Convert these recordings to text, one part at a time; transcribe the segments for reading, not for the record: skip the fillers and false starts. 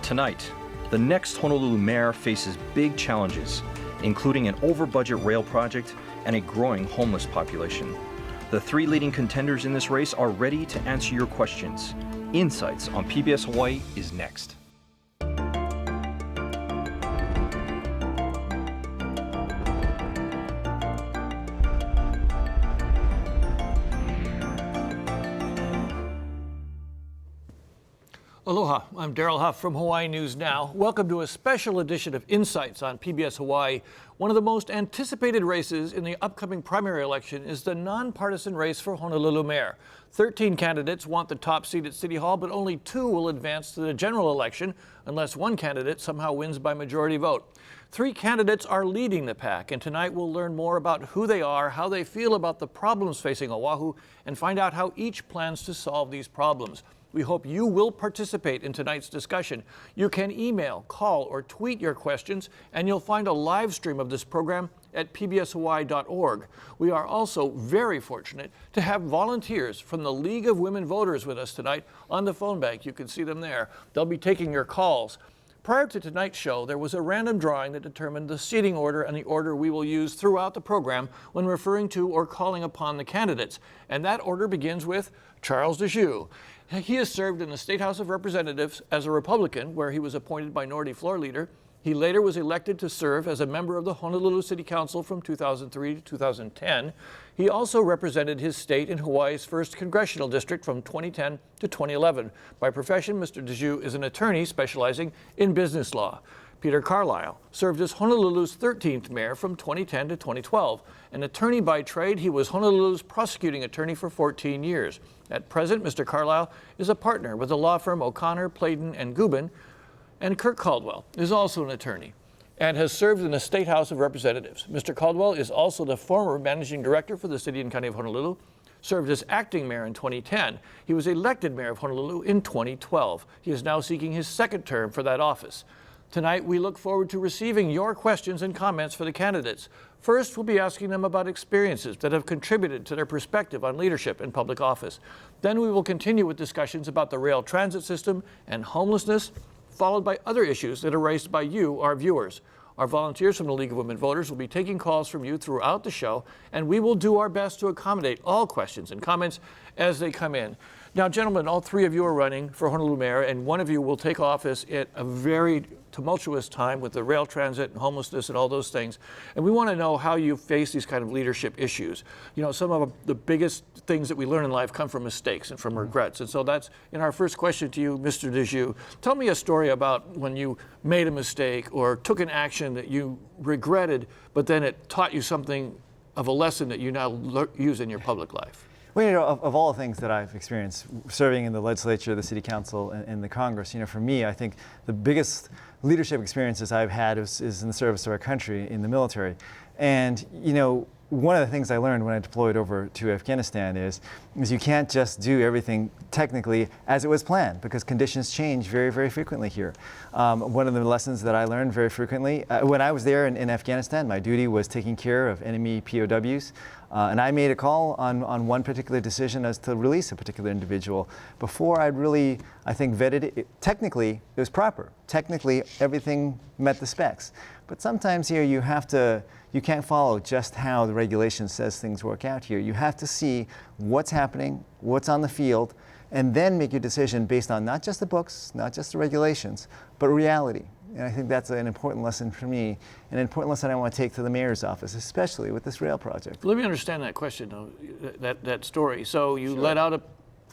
Tonight, the next Honolulu mayor faces big challenges, including an over-budget rail project and a growing homeless population. The three leading contenders in this race are ready to answer your questions. Insights on PBS Hawaii is next. Aloha, I'm Daryl Huff from Hawaii News Now. Welcome to a special edition of Insights on PBS Hawaii. One of the most anticipated races in the upcoming primary election is the nonpartisan race for Honolulu mayor. 13 candidates want the top seat at City Hall, but only 2 will advance to the general election unless one candidate somehow wins by majority vote. 3 candidates are leading the pack, and tonight we'll learn more about who they are, how they feel about the problems facing Oahu, and find out how each plans to solve these problems. We hope you will participate in tonight's discussion. You can email, call, or tweet your questions, and you'll find a live stream of this program at pbshawaii.org. We are also very fortunate to have volunteers from the League of Women Voters with us tonight on the phone bank. You can see them there. They'll be taking your calls. Prior to tonight's show, there was a random drawing that determined the seating order and the order we will use throughout the program when referring to or calling upon the candidates. And that order begins with Charles DeJoux. He has served in the State House of Representatives as a Republican, where he was appointed minority floor leader. He later was elected to serve as a member of the Honolulu City Council from 2003 to 2010. He also represented his state in Hawaii's 1st Congressional District from 2010 to 2011. By profession, Mr. DeJoux is an attorney specializing in business law. Peter Carlisle served as Honolulu's 13th mayor from 2010 to 2012. An attorney by trade, he was Honolulu's prosecuting attorney for 14 years. At present, Mr. Carlisle is a partner with the law firm O'Connor, Playton, and Gubin, and Kirk Caldwell is also an attorney and has served in the State House of Representatives. Mr. Caldwell is also the former managing director for the City and County of Honolulu, served as acting mayor in 2010. He was elected mayor of Honolulu in 2012. He is now seeking his 2nd term for that office. Tonight, we look forward to receiving your questions and comments for the candidates. First, we'll be asking them about experiences that have contributed to their perspective on leadership in public office. Then we will continue with discussions about the rail transit system and homelessness, followed by other issues that are raised by you, our viewers. Our volunteers from the League of Women Voters will be taking calls from you throughout the show, and we will do our best to accommodate all questions and comments as they come in. Now, gentlemen, all 3 of you are running for Honolulu mayor, and one of you will take office at a very tumultuous time with the rail transit and homelessness and all those things. And we want to know how you face these kind of leadership issues. You know, some of the biggest things that we learn in life come from mistakes and from regrets. And so that's in our first question to you, Mr. DeJoux. Tell me a story about when you made a mistake or took an action that you regretted, but then it taught you something of a lesson that you now use in your public life. Well, you know, of all the things that I've experienced serving in the legislature, the city council, and the Congress, you know, for me, I think the biggest leadership experiences I've had is in the service of our country in the military. And, you know, one of the things I learned when I deployed over to Afghanistan is you can't just do everything technically as it was planned, because conditions change very, very frequently here. One of the lessons that I learned very frequently, when I was there in Afghanistan, my duty was taking care of enemy POWs. And I made a call on one particular decision as to release a particular individual before I'd really, I think, vetted it. Technically, it was proper. Technically, everything met the specs. But sometimes here you can't follow just how the regulation says things work out here. You have to see what's happening, what's on the field, and then make your decision based on not just the books, not just the regulations, but reality. And I think that's an important lesson for me, an important lesson I want to take to the mayor's office, especially with this rail project. Let me understand that question, though, that story. So you let out a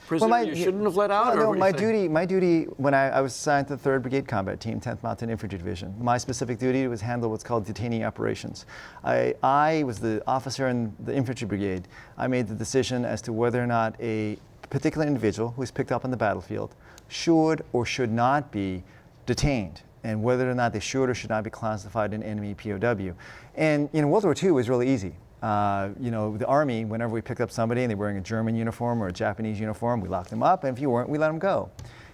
prisoner you shouldn't have let out? No, my duty when I was assigned to the 3rd Brigade Combat Team, 10th Mountain Infantry Division, my specific duty was handle what's called detainee operations. I was the officer in the infantry brigade. I made the decision as to whether or not a particular individual who was picked up on the battlefield should or should not be detained, and whether or not they should or should not be classified an enemy POW. And you know, World War II was really easy. You know, the Army, whenever we picked up somebody and they were wearing a German uniform or a Japanese uniform, we locked them up, and if you weren't, we let them go.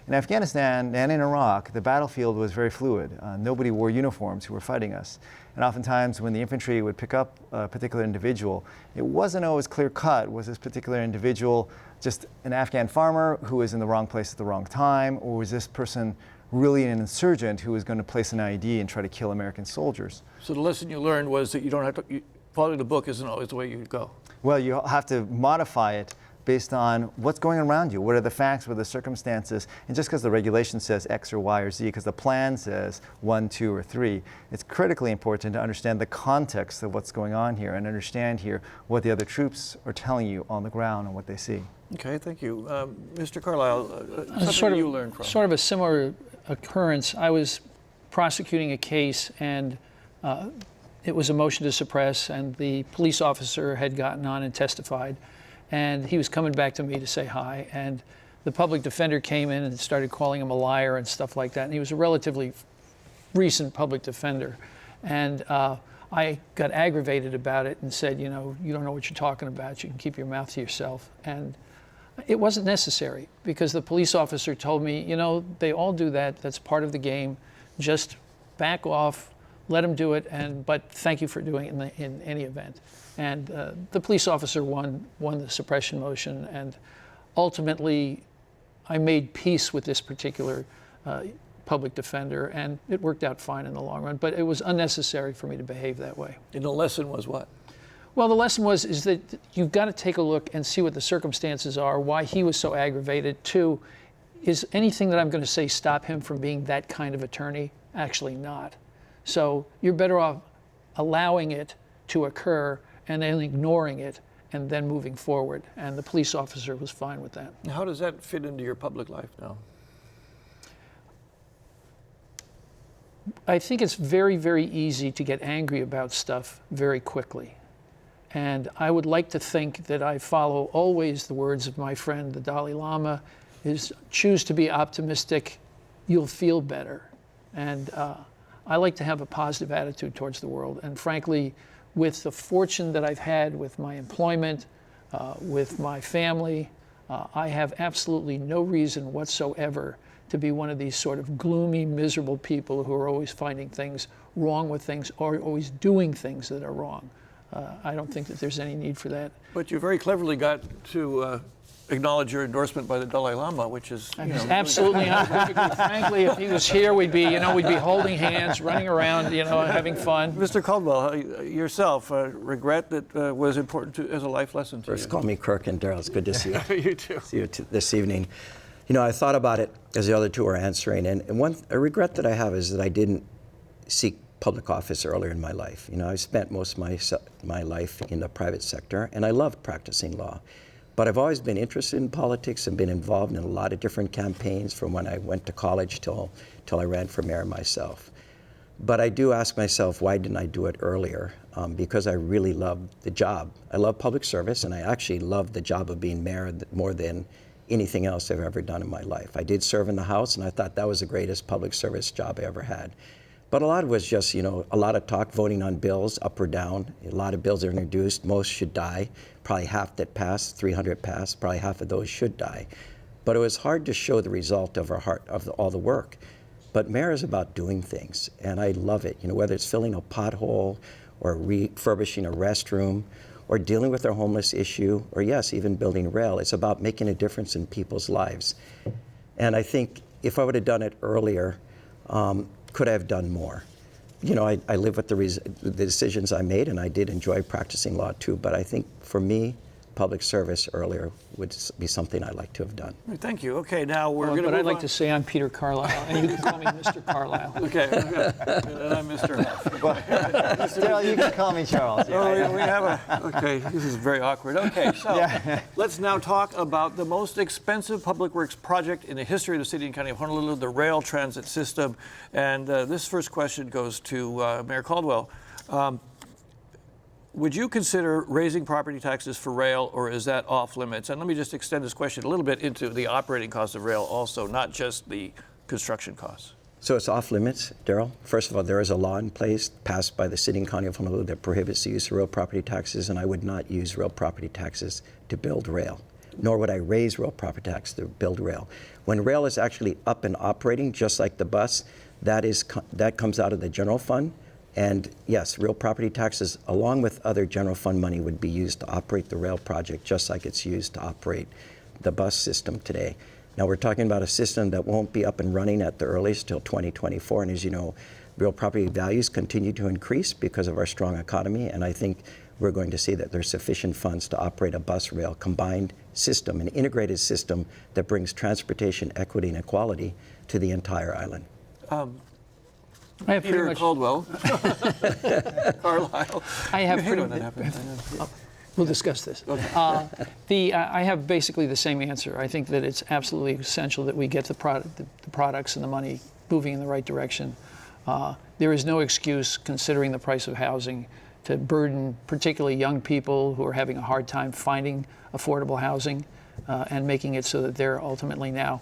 In Afghanistan and in Iraq, the battlefield was very fluid. Nobody wore uniforms who were fighting us. And oftentimes when the infantry would pick up a particular individual, it wasn't always clear cut. Was this particular individual just an Afghan farmer who was in the wrong place at the wrong time, or was this person really an insurgent who was going to place an IED and try to kill American soldiers? So the lesson you learned was that you don't have to, following the book isn't always the way you go. Well, you have to modify it based on what's going around you. What are the facts, what are the circumstances? And just because the regulation says X or Y or Z, because the plan says 1, 2, or 3, it's critically important to understand the context of what's going on here and understand here what the other troops are telling you on the ground and what they see. Okay, thank you. Mr. Carlisle, something sort of, you learned from. Sort of a similar occurrence. I was prosecuting a case, and it was a motion to suppress, and the police officer had gotten on and testified, and he was coming back to me to say hi, and the public defender came in and started calling him a liar and stuff like that, and he was a relatively recent public defender, and I got aggravated about it and said, you know, you don't know what you're talking about, you can keep your mouth to yourself. And it wasn't necessary, because the police officer told me, you know, they all do that, that's part of the game, just back off, let them do it, but thank you for doing it in any event. And the police officer won the suppression motion, and ultimately I made peace with this particular public defender, and it worked out fine in the long run, but it was unnecessary for me to behave that way. And the lesson was what? Well, the lesson is that you've got to take a look and see what the circumstances are, why he was so aggravated. 2, is anything that I'm going to say stop him from being that kind of attorney? Actually not. So you're better off allowing it to occur and then ignoring it and then moving forward. And the police officer was fine with that. How does that fit into your public life now? I think it's very, very easy to get angry about stuff very quickly. And I would like to think that I follow always the words of my friend, the Dalai Lama, is choose to be optimistic, you'll feel better. And I like to have a positive attitude towards the world. And frankly, with the fortune that I've had with my employment, with my family, I have absolutely no reason whatsoever to be one of these sort of gloomy, miserable people who are always finding things wrong with things or always doing things that are wrong. I don't think that there's any need for that. But you very cleverly got to acknowledge your endorsement by the Dalai Lama, which is absolutely unequivocally. Frankly, if he was here, we'd be holding hands, running around, having fun. Mr. Caldwell, yourself, regret that was important as a life lesson to you. First, call me Kirk, and Daryl, it's good to see you. You too. See you this evening. I thought about it as the other two were answering, and a regret that I have is that I didn't seek public office earlier in my life. I spent most of my life in the private sector, and I loved practicing law. But I've always been interested in politics and been involved in a lot of different campaigns from when I went to college till I ran for mayor myself. But I do ask myself, why didn't I do it earlier? Because I really love the job. I love public service, and I actually love the job of being mayor more than anything else I've ever done in my life. I did serve in the House, and I thought that was the greatest public service job I ever had. But a lot of it was just, a lot of talk, voting on bills, up or down. A lot of bills are introduced. Most should die. Probably half that passed, 300 passed, probably half of those should die. But it was hard to show the result of all the work. But mayor is about doing things, and I love it. Whether it's filling a pothole or refurbishing a restroom or dealing with our homeless issue, or yes, even building rail, it's about making a difference in people's lives. And I think if I would have done it earlier, could I have done more? I live with the decisions I made, and I did enjoy practicing law too, but I think for me, public service earlier would be something I'd like to have done. Thank you. Okay, now we're going to But I'd like to say I'm Peter Carlisle, and you can call me Mr. Carlisle. Okay, and I'm Mr. Daryl, you can call me Charles. Oh, we have okay, this is very awkward. Okay, so let's now talk about the most expensive public works project in the history of the city and county of Honolulu, the rail transit system. And this first question goes to Mayor Caldwell. Would you consider raising property taxes for rail, or is that off limits? And let me just extend this question a little bit into the operating cost of rail also, not just the construction costs. So it's off limits, Daryl. First of all, there is a law in place passed by the city and county of Honolulu that prohibits the use of real property taxes, and I would not use real property taxes to build rail. nor would I raise real property tax to build rail. When rail is actually up and operating, just like the bus, that comes out of the general fund. And yes, real property taxes, along with other general fund money, would be used to operate the rail project, just like it's used to operate the bus system today. Now we're talking about a system that won't be up and running at the earliest till 2024. And as you know, real property values continue to increase because of our strong economy. And I think we're going to see that there's sufficient funds to operate a bus rail combined system, an integrated system that brings transportation equity and equality to the entire island. I have pretty Peter much, Caldwell, Carlisle. I have You hate pretty when that happens. I know. We'll discuss this. I have basically the same answer. I think that it's absolutely essential that we get the products and the money moving in the right direction. There is no excuse, considering the price of housing, to burden particularly young people who are having a hard time finding affordable housing and making it so that they're ultimately now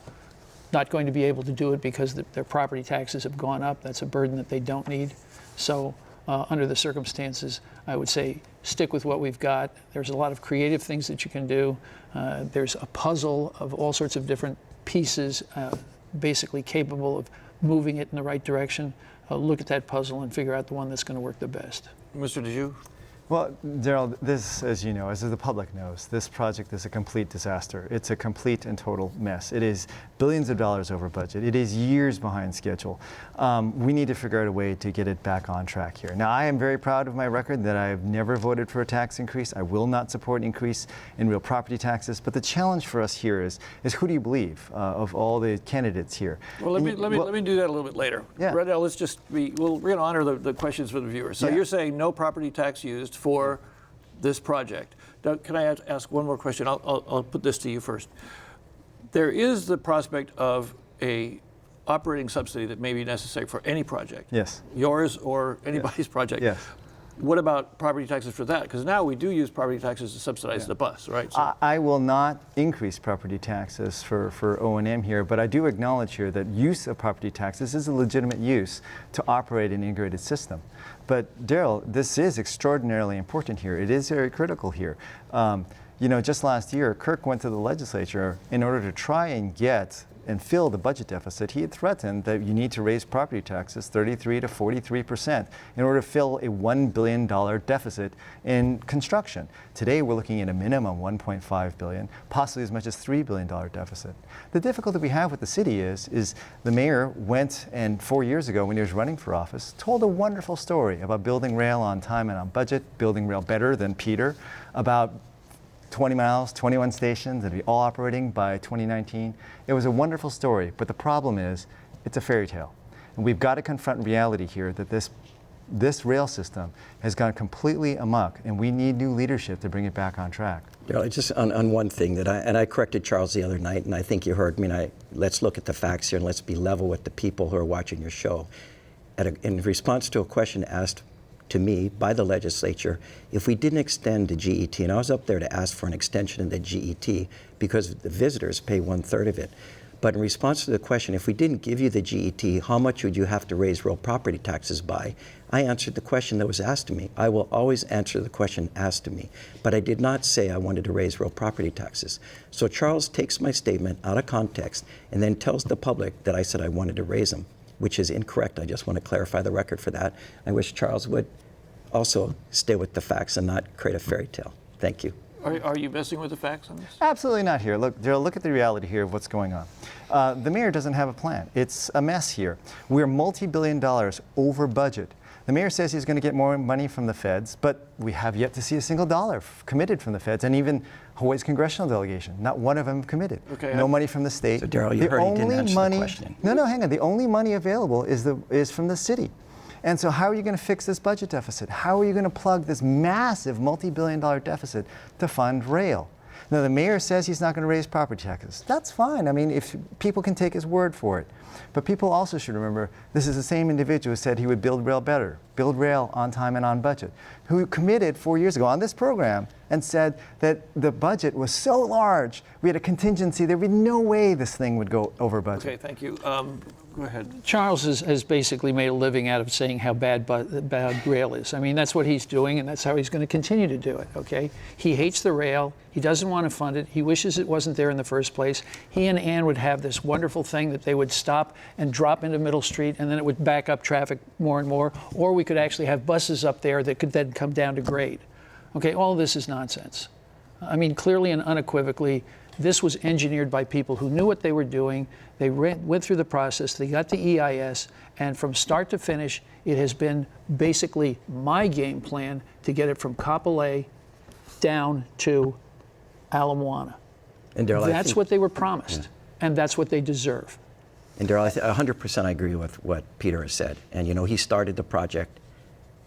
not going to be able to do it because their property taxes have gone up. That's a burden that they don't need. So under the circumstances, I would say stick with what we've got. There's a lot of creative things that you can do. There's a puzzle of all sorts of different pieces, basically capable of moving it in the right direction. Look at that puzzle and figure out the one that's going to work the best. Mr. Dejoux? Well, Daryl, this, as you know, as the public knows, this project is a complete disaster. It's a complete and total mess. It is billions of dollars over budget. It is years behind schedule. We need to figure out a way to get it back on track here. Now, I am very proud of my record that I've never voted for a tax increase. I will not support an increase in real property taxes. But the challenge for us here is who do you believe of all the candidates here? Well, let me do that a little bit later. Yeah. Redell, we're going to honor the questions for the viewers. So Yeah. you're saying no property tax used for this project. Now, can I ask one more question? I'll put this to you first. There is the prospect of a operating subsidy that may be necessary for any project. Yes. Yours or anybody's project. Yes. What about property taxes for that? Because now we do use property taxes to subsidize the bus, right? So, I will not increase property taxes for O&M here, but I do acknowledge here that use of property taxes is a legitimate use to operate an integrated system. But Daryl, this is extraordinarily important here. It is very critical here. You know, just last year, Kirk went to the legislature in order to try and get and fill the budget deficit. He had threatened that you need to raise property taxes 33 to 43% in order to fill a $1 billion deficit in construction. Today, we're looking at a minimum $1.5 billion, possibly as much as $3 billion deficit. The difficulty we have with the city is the mayor went and 4 years ago when he was running for office, told a wonderful story about building rail on time and on budget, building rail better than Peter, about 20 miles, 21 stations, it'll be all operating by 2019. It was a wonderful story, but the problem is it's a fairy tale. And we've got to confront reality here that this rail system has gone completely amok, and we need new leadership to bring it back on track. Daryl, just on one thing that I corrected Charles the other night, and I think you heard me, let's look at the facts here and let's be level with the people who are watching your show. In response to a question asked to me by the legislature, if we didn't extend the GET, and I was up there to ask for an extension of the GET because the visitors pay 1/3 of it. But in response to the question, if we didn't give you the GET, how much would you have to raise real property taxes by? I answered the question that was asked to me. I will always answer the question asked to me. But I did not say I wanted to raise real property taxes. So Charles takes my statement out of context and then tells the public that I said I wanted to raise them, which is incorrect. I just want to clarify the record for that. I wish Charles would also stay with the facts and not create a fairy tale. Thank you. are you messing with the facts on this? Absolutely not here. Look, Daryl, look at the reality here of what's going on. The mayor doesn't have a plan. It's a mess here. We're multi-billion dollars over budget. The mayor says he's going to get more money from the feds, but we have yet to see a single dollar committed from the feds, and even Hawaii's congressional delegation, not one of them committed. Okay, no money from the state. So, Daryl, you heard he didn't answer the question. No, hang on. The only money available is from the city. And so how are you going to fix this budget deficit? How are you going to plug this massive multi-billion-dollar deficit to fund rail? Now, the mayor says he's not going to raise property taxes. That's fine. I mean, if people can take his word for it. But people also should remember this is the same individual who said he would build rail better, build rail on time and on budget, who committed 4 years ago on this program and said that the budget was so large, we had a contingency, there would be no way this thing would go over budget. Okay, thank you. Go ahead. Charles has basically made a living out of saying how bad rail is. I mean, that's what he's doing, and that's how he's going to continue to do it, okay? He hates the rail. He doesn't want to fund it. He wishes it wasn't there in the first place. He and Ann would have this wonderful thing that they would stop and drop into Middle Street, and then it would back up traffic more and more, or we could actually have buses up there that could then come down to grade. Okay, all of this is nonsense. I mean, clearly and unequivocally, this was engineered by people who knew what they were doing. They went through the process, they got the EIS, and from start to finish, it has been basically my game plan to get it from Kapolei down to Ala Moana. And Darrell, That's what they were promised, and that's what they deserve. And Darrell, 100% I agree with what Peter has said. And he started the project,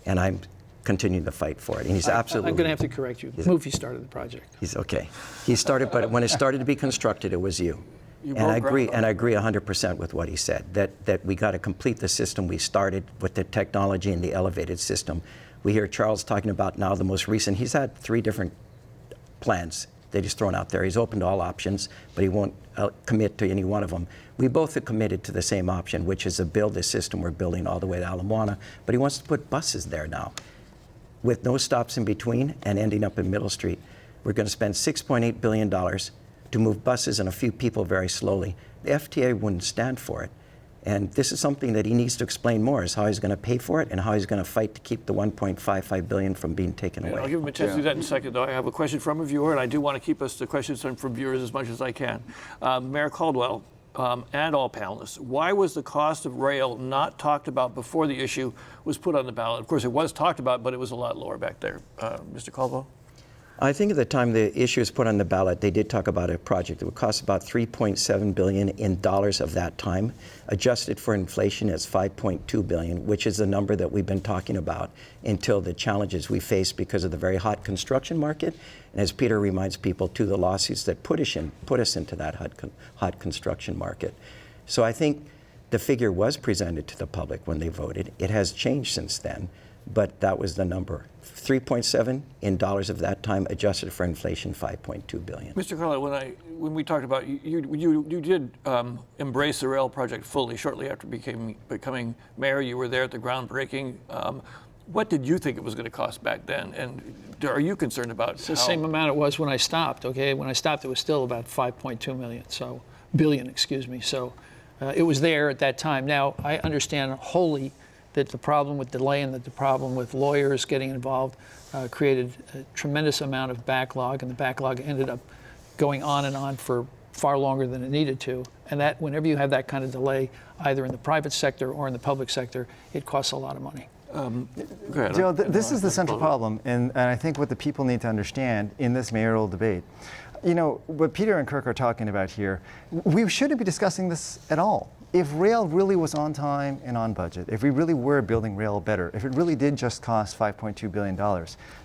and I'm continuing to fight for it. And he's absolutely. I'm going to have to correct you. Mufi started the project. He's okay. He started, but when it started to be constructed, it was you. And I agree 100% with what he said, that we got to complete the system we started with the technology and the elevated system. We hear Charles talking about now the most recent. He's had 3 different plans that he's thrown out there. He's open to all options, but he won't commit to any one of them. We both are committed to the same option, which is to build this system we're building all the way to Ala Moana, but he wants to put buses there now. With no stops in between and ending up in Middle Street, we're going to spend $6.8 billion to move buses and a few people very slowly. The FTA wouldn't stand for it. And this is something that he needs to explain more, is how he's going to pay for it and how he's going to fight to keep the $1.55 billion from being taken away. I'll give him a chance to do that in a second, though. I have a question from a viewer, and I do want to keep us to questions from viewers as much as I can. Mayor Caldwell and all panelists, why was the cost of rail not talked about before the issue was put on the ballot? Of course, it was talked about, but it was a lot lower back there. Mr. Caldwell? I think at the time the issue was put on the ballot, they did talk about a project that would cost about $3.7 billion in dollars of that time. Adjusted for inflation, it's $5.2 billion, which is the number that we've been talking about until the challenges we face because of the very hot construction market. And as Peter reminds people, too, the lawsuits that put us into that hot construction market. So I think the figure was presented to the public when they voted. It has changed since then, but that was the number. 3.7 in dollars of that time, adjusted for inflation, 5.2 billion. Mr. Carlin, when we talked about you did embrace the rail project fully shortly after becoming mayor. You were there at the groundbreaking. What did you think it was going to cost back then? And are you concerned about It's the same amount it was when I stopped, okay? When I stopped, it was still about 5.2 billion, excuse me. So it was there at that time. Now, I understand wholly that the problem with delay and that the problem with lawyers getting involved created a tremendous amount of backlog, and the backlog ended up going on and on for far longer than it needed to. And that whenever you have that kind of delay, either in the private sector or in the public sector, it costs a lot of money. Joe, this is the central problem, and I think what the people need to understand in this mayoral debate. What Peter and Kirk are talking about here, we shouldn't be discussing this at all. If rail really was on time and on budget, if we really were building rail better, if it really did just cost $5.2 billion,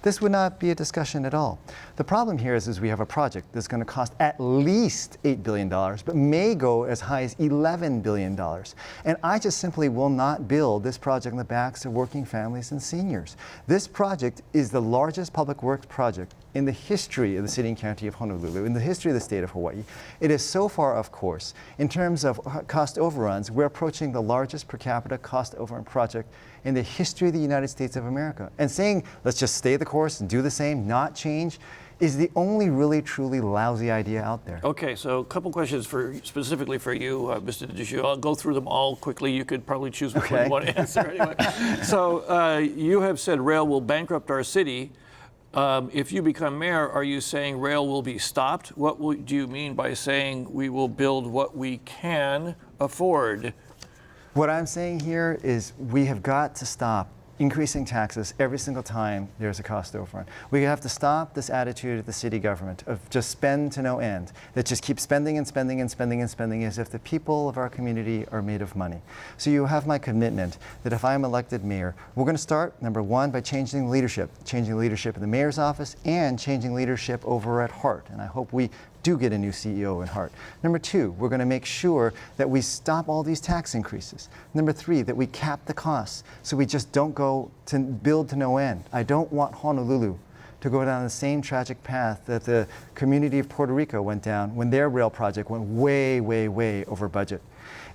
this would not be a discussion at all. The problem here is we have a project that's going to cost at least $8 billion, but may go as high as $11 billion. And I just simply will not build this project on the backs of working families and seniors. This project is the largest public works project in the history of the city and county of Honolulu, in the history of the state of Hawaii. It is so far, of course, in terms of cost overruns, we're approaching the largest per capita cost overrun project in the history of the United States of America. And saying, let's just stay the course and do the same, not change, is the only really truly lousy idea out there. Okay, so a couple questions specifically for you, Mr. DeGiu. I'll go through them all quickly. You could probably choose which one you want to answer anyway. So you have said rail will bankrupt our city. If you become mayor, are you saying rail will be stopped? What do you mean by saying we will build what we can afford? What I'm saying here is we have got to stop increasing taxes every single time there's a cost overrun. We have to stop this attitude of the city government of just spend to no end, that just keeps spending and spending and spending and spending as if the people of our community are made of money. So you have my commitment that if I'm elected mayor, we're going to start, number one, by changing leadership in the mayor's office and changing leadership over at Hart. And I hope we do get a new CEO in Hart. Number two, we're going to make sure that we stop all these tax increases. Number three, that we cap the costs so we just don't go to build to no end. I don't want Honolulu to go down the same tragic path that the community of Puerto Rico went down when their rail project went way, way, way over budget.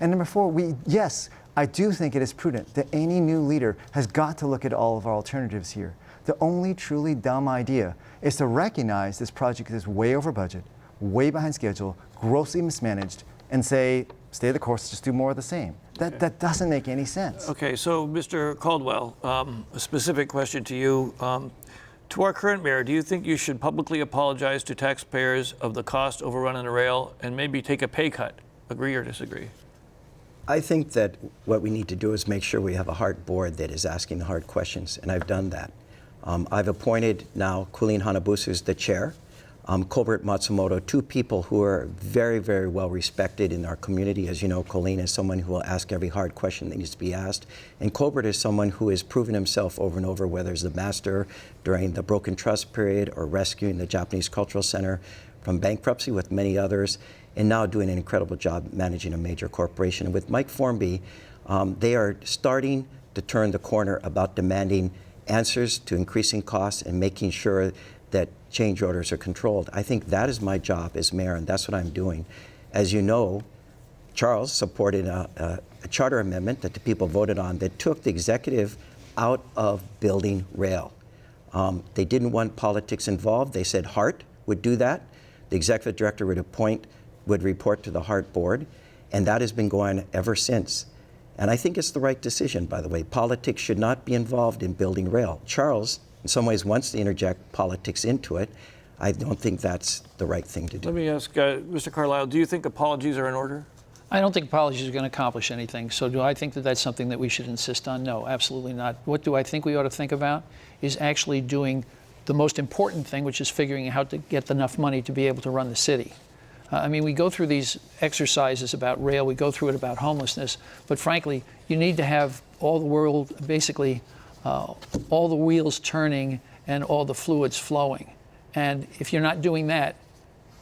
And number four, yes, I do think it is prudent that any new leader has got to look at all of our alternatives here. The only truly dumb idea is to recognize this project is way over budget, way behind schedule, grossly mismanaged, and say, stay the course, just do more of the same. That doesn't make any sense. Okay, so Mr. Caldwell, a specific question to you. To our current mayor, do you think you should publicly apologize to taxpayers of the cost overrun on the rail and maybe take a pay cut? Agree or disagree? I think that what we need to do is make sure we have a hard board that is asking the hard questions, and I've done that. I've appointed now Colleen Hanabusa as the chair, Colbert Matsumoto, two people who are very, very well respected in our community. As you know, Colleen is someone who will ask every hard question that needs to be asked, and Colbert is someone who has proven himself over and over, whether it's the master during the Broken Trust period or rescuing the Japanese Cultural Center from bankruptcy with many others, and now doing an incredible job managing a major corporation. And with Mike Formby, they are starting to turn the corner about demanding answers to increasing costs and making sure that change orders are controlled. I think that is my job as mayor, and that's what I'm doing. As you know, Charles supported a charter amendment that the people voted on that took the executive out of building rail. They didn't want politics involved. They said Hart would do that. The executive director would report to the Hart board, and that has been going ever since. And I think it's the right decision, by the way. Politics should not be involved in building rail. Charles, in some ways, wants to interject politics into it. I don't think that's the right thing to do. Let me ask Mr. Carlisle, do you think apologies are in order? I don't think apologies are going to accomplish anything. So do I think that that's something that we should insist on? No, absolutely not. What do I think we ought to think about is actually doing the most important thing, which is figuring out how to get enough money to be able to run the city. I mean, we go through these exercises about rail, we go through it about homelessness, but frankly, you need to have all the world, basically, all the wheels turning and all the fluids flowing. And if you're not doing that,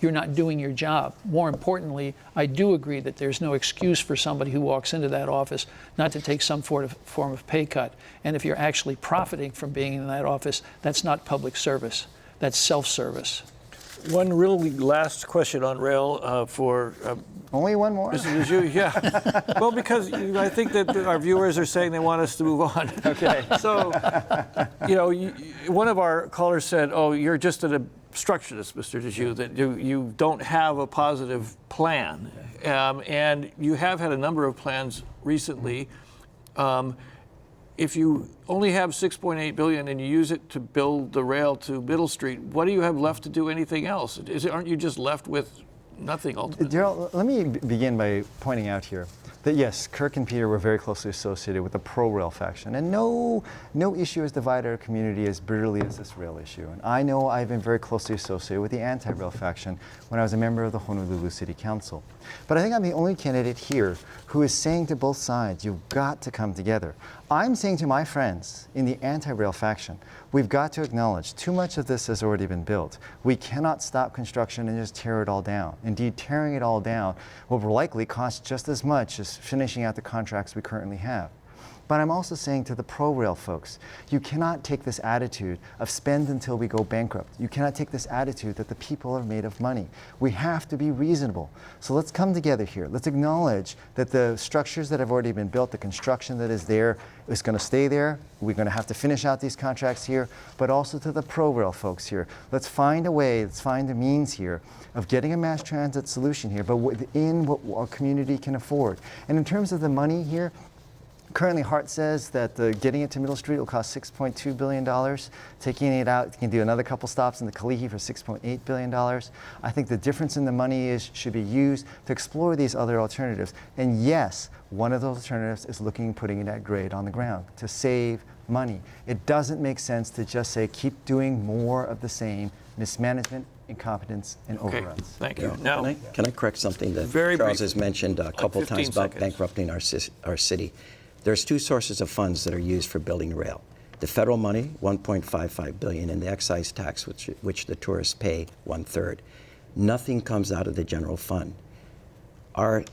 you're not doing your job. More importantly, I do agree that there's no excuse for somebody who walks into that office not to take some form of pay cut. And if you're actually profiting from being in that office, that's not public service, that's self-service. One really last question on rail for Only one more? Mr. DeJu. Yeah. Well, because I think that our viewers are saying they want us to move on. Okay. So, one of our callers said, "Oh, you're just an obstructionist, Mr. DeJu, that you don't have a positive plan, and you have had a number of plans recently." If you only have $6.8 billion and you use it to build the rail to Middle Street, what do you have left to do anything else? Aren't you just left with nothing ultimately? Gerald, let me begin by pointing out here that yes, Kirk and Peter were very closely associated with the pro-rail faction, and no issue has divided our community as bitterly as this rail issue. And I know I've been very closely associated with the anti-rail faction when I was a member of the Honolulu City Council. But I think I'm the only candidate here who is saying to both sides, you've got to come together. I'm saying to my friends in the anti-rail faction, we've got to acknowledge too much of this has already been built. We cannot stop construction and just tear it all down. Indeed, tearing it all down will likely cost just as much as finishing out the contracts we currently have. But I'm also saying to the pro-rail folks, you cannot take this attitude of spend until we go bankrupt. You cannot take this attitude that the people are made of money. We have to be reasonable. So let's come together here. Let's acknowledge that the structures that have already been built, the construction that is there, is going to stay there. We're going to have to finish out these contracts here, but also to the pro-rail folks here. Let's find a way, let's find a means here of getting a mass transit solution here, but within what our community can afford. And in terms of the money here, currently, Hart says that getting it to Middle Street will cost $6.2 billion. Taking it out, you can do another couple stops in the Kalihi for $6.8 billion. I think the difference in the money should be used to explore these other alternatives. And yes, one of those alternatives is putting it at grade on the ground to save money. It doesn't make sense to just say, keep doing more of the same mismanagement, incompetence, and overruns. Thank you. Now, Can I correct something that Very Charles briefly, has mentioned a couple like 15 times about seconds. bankrupting our city? There's two sources of funds that are used for building rail. The federal money, $1.55 billion, and the excise tax, which the tourists pay 1/3. Nothing comes out of the general fund. Our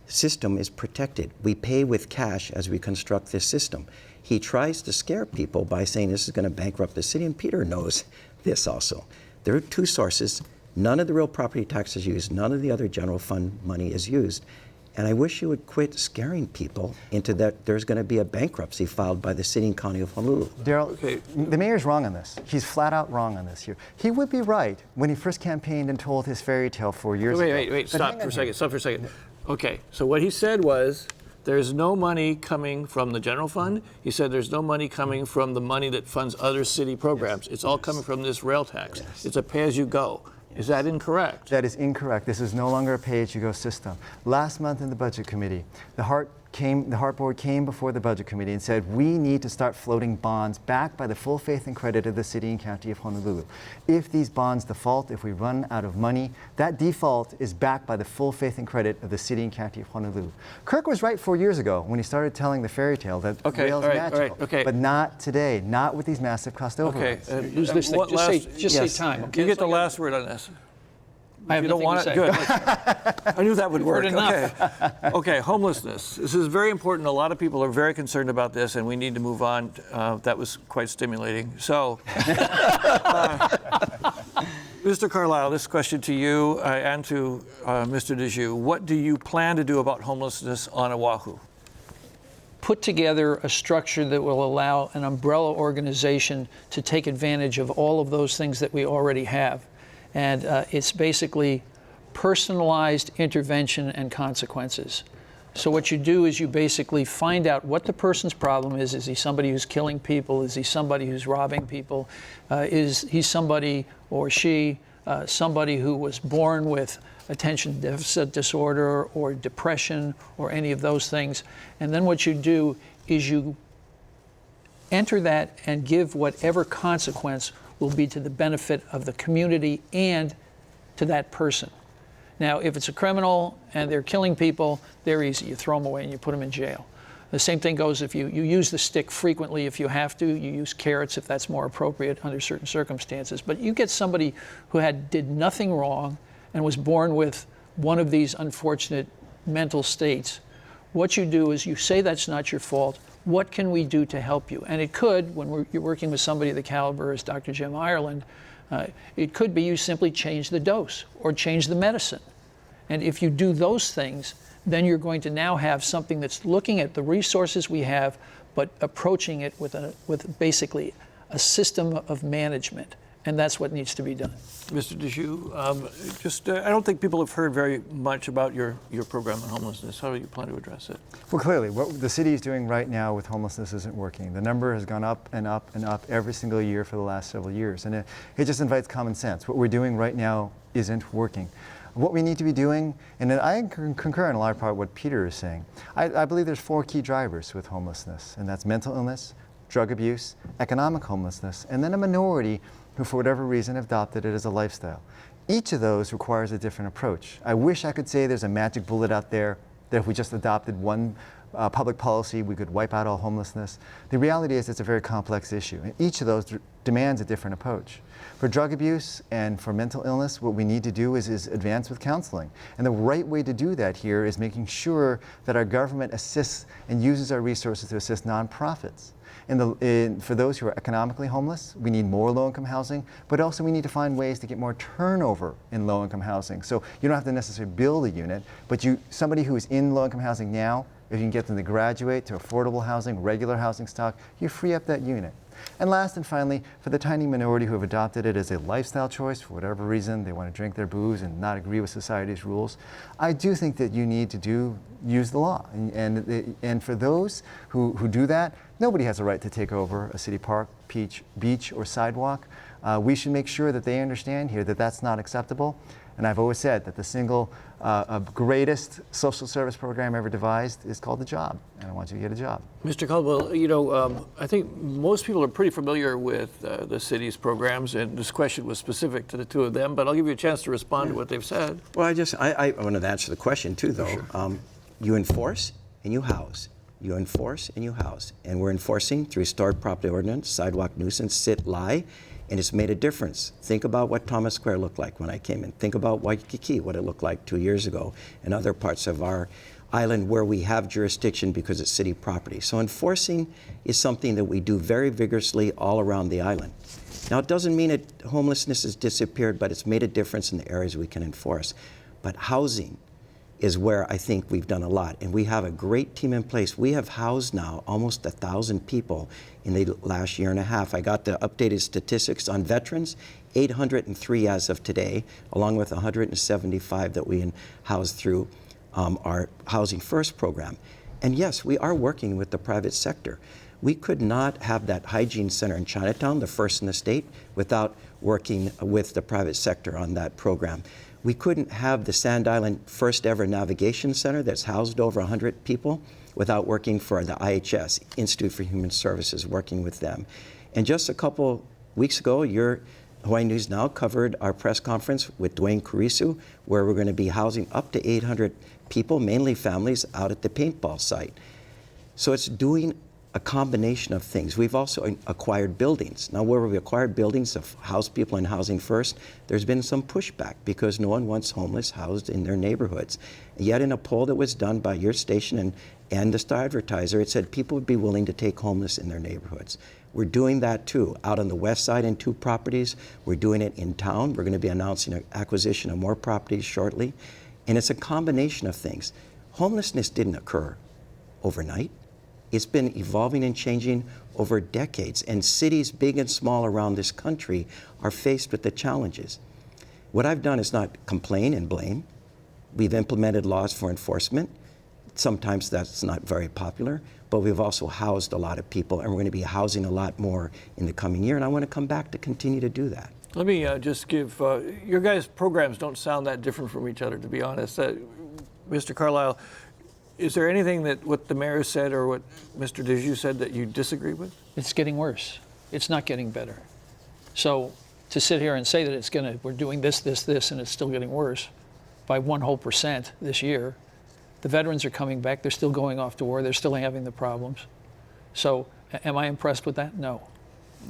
system is protected. We pay with cash as we construct this system. He tries to scare people by saying this is going to bankrupt the city, and Peter knows this also. There are two sources. None of the real property tax is used. None of the other general fund money is used. And I wish you would quit scaring people into that there's going to be a bankruptcy filed by the city and county of Honolulu. Daryl, the mayor's wrong on this. He's flat out wrong on this here. He would be right when he first campaigned and told his fairy tale 4 years ago. Wait, But stop hang for on a second, here. stop for a second. Okay, so what he said was, there's no money coming from the general fund. He said there's no money coming from the money that funds other city programs. It's all coming from this rail tax. It's a pay-as-you-go. Is that incorrect? That is incorrect. This is no longer a pay-as-you-go system. Last month in the Budget Committee, the Hart Board came before the Budget Committee and said, we need to start floating bonds backed by the full faith and credit of the city and county of Honolulu. If these bonds default, if we run out of money, that default is backed by the full faith and credit of the city and county of Honolulu. Kirk was right 4 years ago when he started telling the fairy tale that rail's magical, but not today, not with these massive cost overruns. Okay. Use this thing. Just say time. Okay? You get the That's all I last word on this. I have You don't nothing want to it? say. Good. I knew that would work. Heard enough. Okay, homelessness. This is very important. A lot of people are very concerned about this, and we need to move on. That was quite stimulating. So, Mr. Carlisle, this question to you and to Mr. Dejoux. What do you plan to do about homelessness on Oahu? Put together a structure that will allow an umbrella organization to take advantage of all of those things that we already have. And it's basically personalized intervention and consequences. So what you do is you basically find out what the person's problem is. Is he somebody who's killing people? Is he somebody who's robbing people? Is he somebody or she somebody who was born with attention deficit disorder or depression or any of those things? And then what you do is you enter that and give whatever consequence will be to the benefit of the community and to that person. Now, if it's a criminal and they're killing people, they're easy. You throw them away and you put them in jail. The same thing goes if you use the stick frequently if you have to. You use carrots if that's more appropriate under certain circumstances. But you get somebody who did nothing wrong and was born with one of these unfortunate mental states. What you do is you say that's not your fault. What can we do to help you? And it could, when you're working with somebody of the caliber as Dr. Jim Ireland, it could be you simply change the dose or change the medicine. And if you do those things, then you're going to now have something that's looking at the resources we have, but approaching it with basically a system of management. And that's what needs to be done. Mr. Dejoux, I don't think people have heard very much about your program on homelessness. How do you plan to address it? Well, clearly, what the city is doing right now with homelessness isn't working. The number has gone up and up and up every single year for the last several years. And it just invites common sense. What we're doing right now isn't working. What we need to be doing, and I concur in a large part what Peter is saying, I believe there's 4 key drivers with homelessness, and that's mental illness, drug abuse, economic homelessness, and then a minority who, for whatever reason, have adopted it as a lifestyle. Each of those requires a different approach. I wish I could say there's a magic bullet out there that if we just adopted one public policy, we could wipe out all homelessness. The reality is it's a very complex issue, and each of those demands a different approach. For drug abuse and for mental illness, what we need to do is advance with counseling. And the right way to do that here is making sure that our government assists and uses our resources to assist nonprofits. For those who are economically homeless, we need more low-income housing, but also we need to find ways to get more turnover in low-income housing. So you don't have to necessarily build a unit, but somebody who is in low-income housing now, if you can get them to graduate to affordable housing, regular housing stock, you free up that unit. And last and finally, for the tiny minority who have adopted it as a lifestyle choice, for whatever reason, they want to drink their booze and not agree with society's rules, I do think that you need to use the law. And for those who do that, nobody has a right to take over a city park, beach, or sidewalk. We should make sure that they understand here that that's not acceptable. And I've always said that the single greatest social service program ever devised is called the job. And I want you to get a job. Mr. Caldwell, I think most people are pretty familiar with the city's programs, and this question was specific to the two of them, but I'll give you a chance to respond to what they've said. Well, I wanted to answer the question too, though. Sure. You enforce and you house. You enforce and you house. And we're enforcing through Historic Property Ordinance, sidewalk nuisance, sit, lie, and it's made a difference. Think about what Thomas Square looked like when I came in. Think about Waikiki, what it looked like 2 years ago, and other parts of our island where we have jurisdiction because it's city property. So enforcing is something that we do very vigorously all around the island. Now, it doesn't mean that homelessness has disappeared, but it's made a difference in the areas we can enforce. But housing is where I think we've done a lot. And we have a great team in place. We have housed now almost 1,000 people in the last year and a half. I got the updated statistics on veterans, 803 as of today, along with 175 that we housed through our Housing First program. And yes, we are working with the private sector. We could not have that hygiene center in Chinatown, the first in the state, without working with the private sector on that program. We couldn't have the Sand Island first ever navigation center that's housed over 100 people without working for the IHS, Institute for Human Services, working with them. And just a couple weeks ago, your Hawaii News Now covered our press conference with Dwayne Kurisu, where we're going to be housing up to 800 people, mainly families, out at the paintball site. So it's doing a combination of things. We've also acquired buildings. Now, where we acquired buildings of house people in Housing First, there's been some pushback because no one wants homeless housed in their neighborhoods. Yet in a poll that was done by your station and the Star Advertiser, it said people would be willing to take homeless in their neighborhoods. We're doing that too. Out on the west side in 2 properties. We're doing it in town. We're going to be announcing an acquisition of more properties shortly. And it's a combination of things. Homelessness didn't occur overnight. It's been evolving and changing over decades, and cities big and small around this country are faced with the challenges. What I've done is not complain and blame. We've implemented laws for enforcement. Sometimes that's not very popular, but we've also housed a lot of people, and we're going to be housing a lot more in the coming year, and I want to come back to continue to do that. Let me just give, your guys' programs don't sound that different from each other, to be honest. Mr. Carlisle, is there anything that what the mayor said or what Mr. Dijou said that you disagree with? It's getting worse. It's not getting better. So to sit here and say that we're doing this, and it's still getting worse by 1% this year. The veterans are coming back. They're still going off to war. They're still having the problems. So am I impressed with that? No.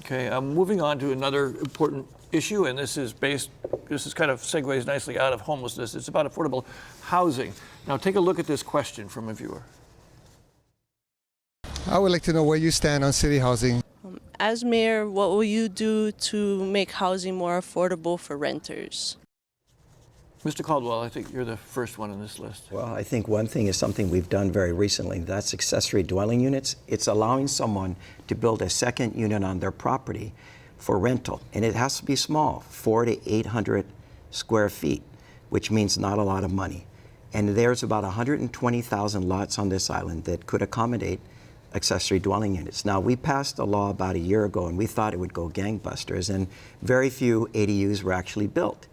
Okay, I'm moving on to another important issue, and this is kind of segues nicely out of homelessness. It's about affordable housing. Now take a look at this question from a viewer. I would like to know where you stand on city housing. As mayor, what will you do to make housing more affordable for renters? Mr. Caldwell, I think you're the first one on this list. Well, I think one thing is something we've done very recently. That's accessory dwelling units. It's allowing someone to build a second unit on their property for rental. And it has to be small, 400 to 800 square feet, which means not a lot of money. And there's about 120,000 lots on this island that could accommodate accessory dwelling units. Now, we passed a law about a year ago, and we thought it would go gangbusters, and very few ADUs were actually built.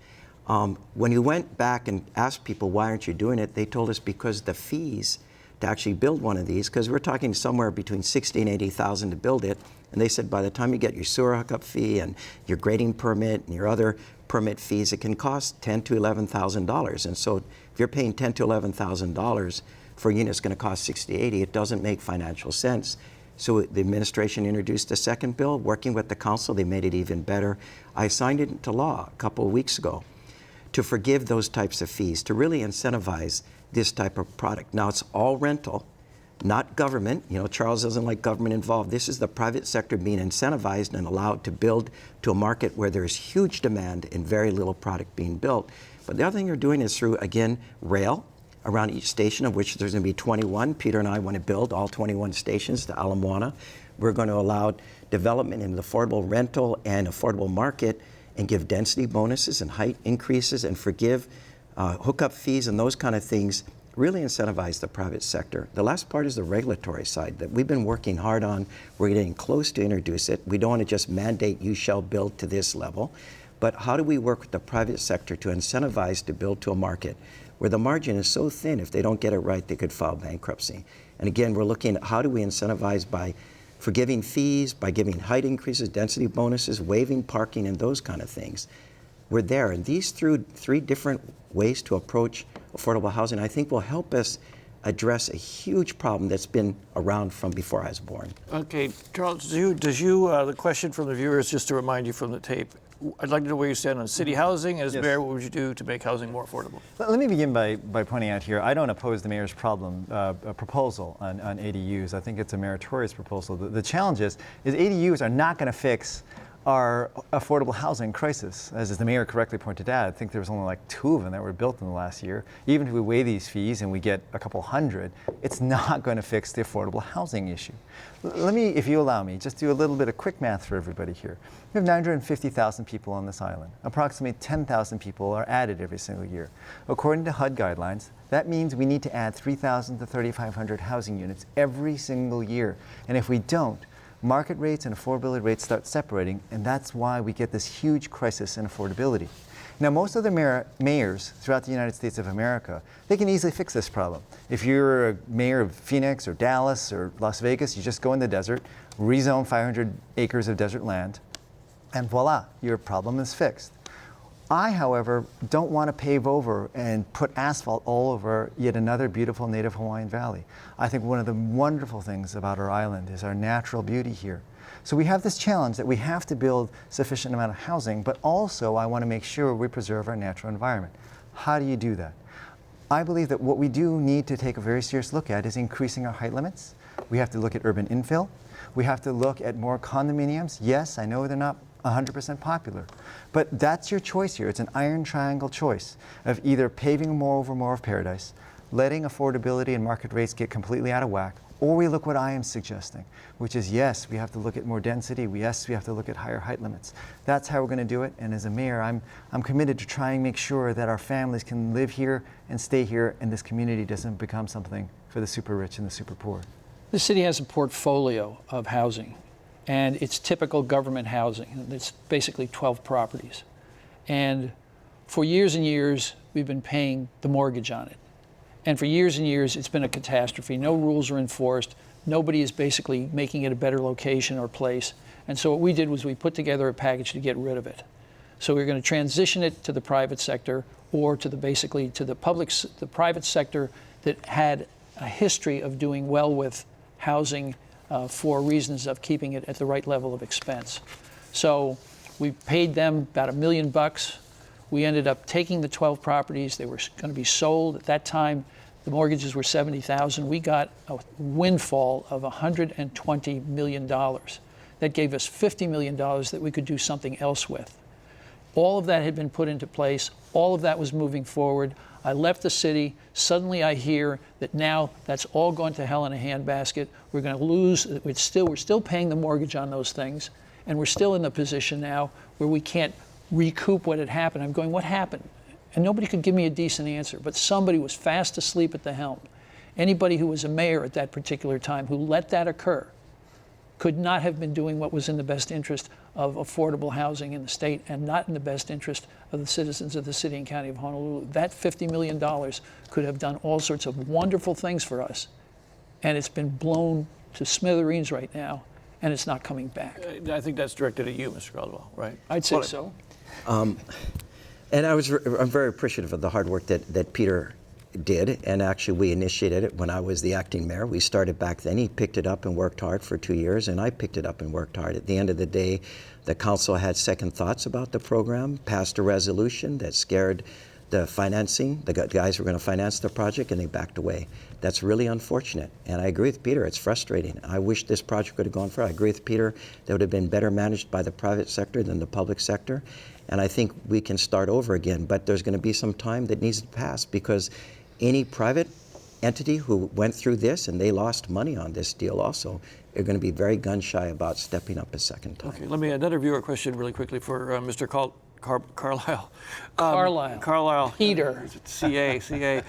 When you went back and asked people, why aren't you doing it? They told us because the fees to actually build one of these, because we're talking somewhere between $60,000 and $80,000 to build it. And they said by the time you get your sewer hookup fee and your grading permit and your other permit fees, it can cost $10,000 to $11,000. And so if you're paying $10,000 to $11,000 for a unit that's going to cost $60,000 to $80,000, it doesn't make financial sense. So the administration introduced a second bill. Working with the council, they made it even better. I signed it into law a couple of weeks ago to forgive those types of fees, to really incentivize this type of product. Now, it's all rental, not government. You know, Charles doesn't like government involved. This is the private sector being incentivized and allowed to build to a market where there's huge demand and very little product being built. But the other thing you're doing is through, again, rail around each station, of which there's going to be 21. Peter and I want to build all 21 stations to Ala Moana. We're going to allow development in the affordable rental and affordable market and give density bonuses and height increases and forgive hookup fees and those kind of things, really incentivize the private sector. The last part is the regulatory side that we've been working hard on. We're getting close to introduce it. We don't want to just mandate you shall build to this level, but how do we work with the private sector to incentivize to build to a market where the margin is so thin, if they don't get it right, they could file bankruptcy. And again, we're looking at how do we incentivize by forgiving fees, by giving height increases, density bonuses, waiving parking, and those kind of things. We're there. And these three different ways to approach affordable housing, I think will help us address a huge problem that's been around from before I was born. Okay, Charles, the question from the viewers, just to remind you from the tape, I'd like to know where you stand on city housing. As mayor, what would you do to make housing more affordable? Let me begin by pointing out here, I don't oppose the mayor's proposal on ADUs. I think it's a meritorious proposal. The challenge is ADUs are not going to fix our affordable housing crisis. As the mayor correctly pointed out, I think there was only like 2 of them that were built in the last year. Even if we weigh these fees and we get a couple hundred, it's not going to fix the affordable housing issue. Let me, if you allow me, just do a little bit of quick math for everybody here. We have 950,000 people on this island. Approximately 10,000 people are added every single year. According to HUD guidelines, that means we need to add 3,000 to 3,500 housing units every single year. And if we don't, market rates and affordability rates start separating, and that's why we get this huge crisis in affordability. Now, most of the mayors throughout the United States of America, they can easily fix this problem. If you're a mayor of Phoenix or Dallas or Las Vegas, you just go in the desert, rezone 500 acres of desert land, and voila, your problem is fixed. I, however, don't want to pave over and put asphalt all over yet another beautiful native Hawaiian valley. I think one of the wonderful things about our island is our natural beauty here. So we have this challenge that we have to build sufficient amount of housing, but also I want to make sure we preserve our natural environment. How do you do that? I believe that what we do need to take a very serious look at is increasing our height limits. We have to look at urban infill. We have to look at more condominiums. Yes, I know they're not 100% popular, but that's your choice here. It's an iron triangle choice of either paving more over more of paradise, letting affordability and market rates get completely out of whack, or we look what I am suggesting, which is yes, we have to look at more density. Yes, we have to look at higher height limits. That's how we're going to do it. And as a mayor, I'm committed to try and make sure that our families can live here and stay here, and this community doesn't become something for the super rich and the super poor. The city has a portfolio of housing, and it's typical government housing. It's basically 12 properties. And for years and years, we've been paying the mortgage on it. And for years and years, it's been a catastrophe. No rules are enforced. Nobody is basically making it a better location or place. And so what we did was we put together a package to get rid of it. So we're going to transition it to the private sector, or to the private sector that had a history of doing well with housing for reasons of keeping it at the right level of expense. So we paid them about $1 million. We ended up taking the 12 properties. They were going to be sold. At that time, the mortgages were $70,000. We got a windfall of $120 million. That gave us $50 million that we could do something else with. All of that had been put into place. All of that was moving forward. I left the city. Suddenly I hear that now that's all gone to hell in a handbasket. We're going to lose. We're still paying the mortgage on those things. And we're still in the position now where we can't recoup what had happened. I'm going, what happened? And nobody could give me a decent answer. But somebody was fast asleep at the helm. Anybody who was a mayor at that particular time who let that occur could not have been doing what was in the best interest of affordable housing in the state, and not in the best interest of the citizens of the city and county of Honolulu. That $50 million could have done all sorts of wonderful things for us, and it's been blown to smithereens right now, and it's not coming back. I think that's directed at you, Mr. Caldwell, right? I'd say so. And I'm very appreciative of the hard work that Peter did, and actually we initiated it when I was the acting mayor. We started back then. He picked it up and worked hard for 2 years, and I picked it up and worked hard. At the end of the day, the council had second thoughts about the program, passed a resolution that scared the financing. The guys who were going to finance the project, and they backed away. That's really unfortunate, and I agree with Peter. It's frustrating. I wish this project could have gone further. I agree with Peter that would have been better managed by the private sector than the public sector, and I think we can start over again, but there's going to be some time that needs to pass, because any private entity who went through this and they lost money on this deal also are going to be very gun shy about stepping up a second time. Okay, let me another viewer question really quickly for Mr. Carlisle. Carlisle. Peter. CA.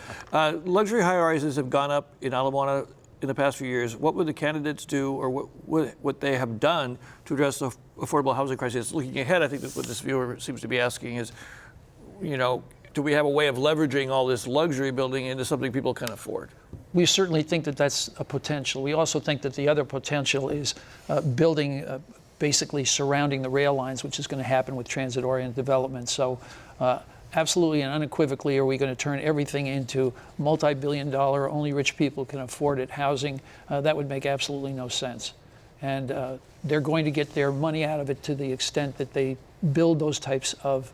Luxury high-rises have gone up in Ala Moana in the past few years. What would the candidates do, or what they have done to address the affordable housing crisis? Looking ahead, I think that what this viewer seems to be asking is, do we have a way of leveraging all this luxury building into something people can afford? We certainly think that that's a potential. We also think that the other potential is building basically surrounding the rail lines, which is going to happen with transit-oriented development. So absolutely and unequivocally are we going to turn everything into multi-billion-dollar, only rich people can afford it housing. That would make absolutely no sense. And they're going to get their money out of it to the extent that they build those types of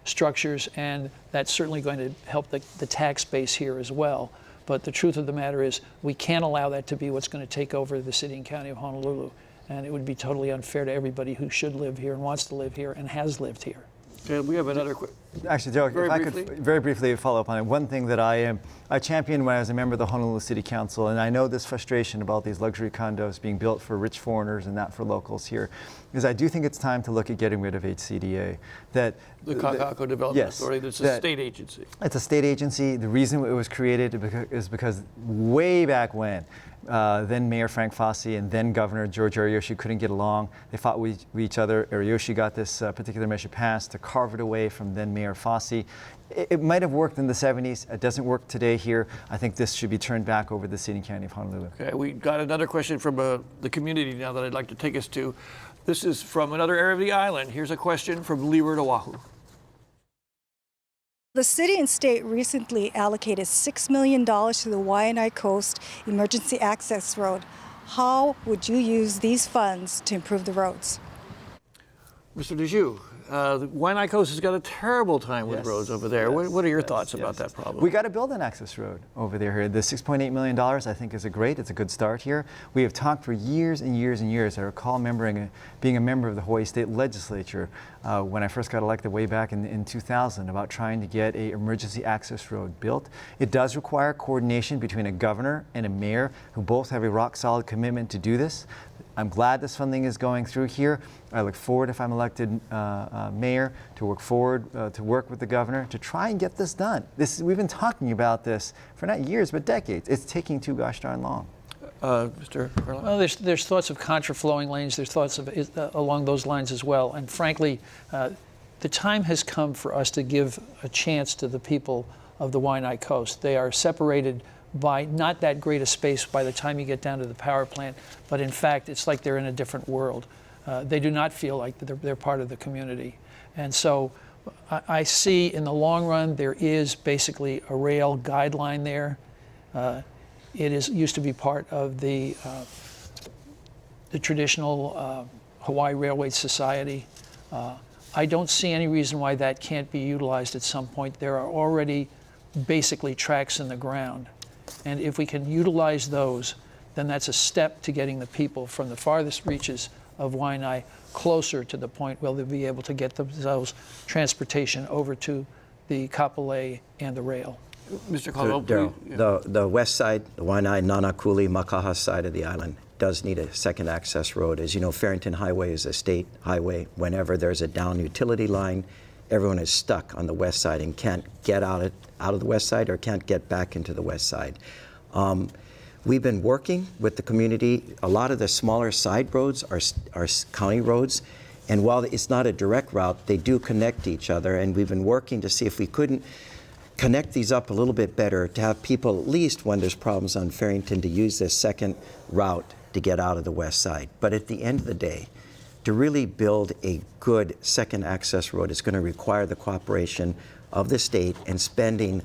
structures, and that's certainly going to help the tax base here as well. But the truth of the matter is we can't allow that to be what's going to take over the city and county of Honolulu. and it would be totally unfair to everybody who should live here and wants to live here and has lived here. Okay, we have another Actually, Joe, Very if I briefly. could very briefly follow up on it. One thing that I championed when I was a member of the Honolulu City Council, and I know this frustration about these luxury condos being built for rich foreigners and not for locals here, is I do think it's time to look at getting rid of HCDA. The Kaka'ako Development yes, Authority, that's a that- state agency. It's a state agency. The reason it was created is because way back when, then Mayor Frank Fossey and then Governor George Ariyoshi couldn't get along. They fought with each other. Ariyoshi got this particular measure passed to carve it away from then Mayor Fossey. It might have worked in the 70s. It doesn't work today here. I think this should be turned back over to the city and county of Honolulu. Okay, we got another question from the community now that I'd like to take us to. This is from another area of the island. Here's a question from Leeward, Oahu. The city and state recently allocated $6 million to the Waianae Coast Emergency Access Road. How would you use these funds to improve the roads? Mr. DeJoux, the Waianae Coast has got a terrible time with Yes, roads over there. yes, What are your yes, thoughts about yes. that problem? We got to build an access road over there. The $6.8 million I think is it's a good start here. We have talked for years and years and years. I recall being a member of the Hawaii State Legislature when I first got elected way back in 2000 about trying to get an emergency access road built. It does require coordination between a governor and a mayor who both have a rock solid commitment to do this. I'm glad this funding is going through here. I look forward, if I'm elected mayor, to work with the governor to try and get this done. We've been talking about this for not years, but decades. It's taking too gosh darn long. Mr. Carlisle? Well, there's thoughts of contra-flowing lanes. There's thoughts of along those lines as well. And frankly, the time has come for us to give a chance to the people of the Waianae Coast. They are separated by not that great a space by the time you get down to the power plant, but in fact, it's like they're in a different world. They do not feel like they're part of the community. And so I see in the long run, there is basically a rail guideline there. It used to be part of the traditional Hawaii Railway Society. I don't see any reason why that can't be utilized at some point. There are already basically tracks in the ground. And if we can utilize those, then that's a step to getting the people from the farthest reaches of Waianae closer to the point where they'll be able to get themselves transportation over to the Kapolei and the rail. Mr. Carlisle, Darryl, please. the west side, the Waianae, Nanakuli, Makaha side of the island does need a second access road. As you know, Farrington Highway is a state highway. Whenever there's a down utility line, everyone is stuck on the west side and can't get out of the west side or can't get back into the west side. We've been working with the community. A lot of the smaller side roads are county roads, and while it's not a direct route, they do connect to each other, and we've been working to see if we couldn't connect these up a little bit better to have people, at least when there's problems on Farrington, to use this second route to get out of the west side. But at the end of the day, to really build a good second access road is going to require the cooperation of the state and spending